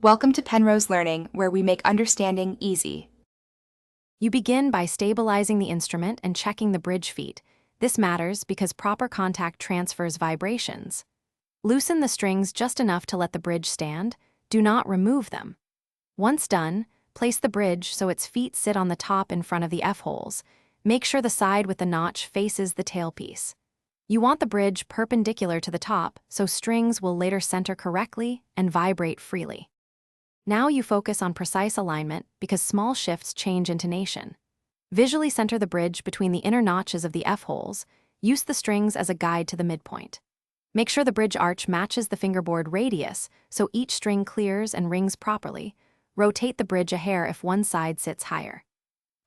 Welcome to Penrose Learning, where we make understanding easy. You begin by stabilizing the instrument and checking the bridge feet. This matters because proper contact transfers vibrations. Loosen the strings just enough to let the bridge stand. Do not remove them. Once done, place the bridge so its feet sit on the top in front of the F-holes. Make sure the side with the notch faces the tailpiece. You want the bridge perpendicular to the top so strings will later center correctly and vibrate freely. Now you focus on precise alignment because small shifts change intonation. Visually center the bridge between the inner notches of the F-holes. Use the strings as a guide to the midpoint. Make sure the bridge arch matches the fingerboard radius so each string clears and rings properly. Rotate the bridge a hair if one side sits higher.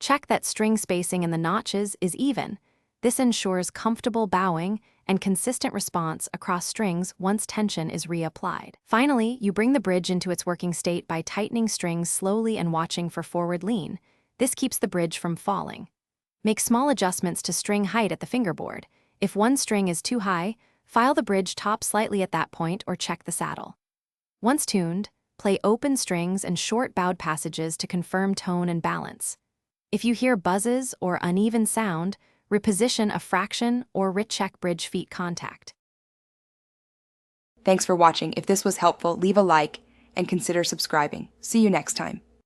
Check that string spacing in the notches is even. This ensures comfortable bowing and consistent response across strings once tension is reapplied. Finally, you bring the bridge into its working state by tightening strings slowly and watching for forward lean. This keeps the bridge from falling. Make small adjustments to string height at the fingerboard. If one string is too high, file the bridge top slightly at that point or check the saddle. Once tuned, play open strings and short bowed passages to confirm tone and balance. If you hear buzzes or uneven sound, reposition a fraction or recheck bridge feet contact. Thanks for watching. If this was helpful, leave a like and consider subscribing. See you next time.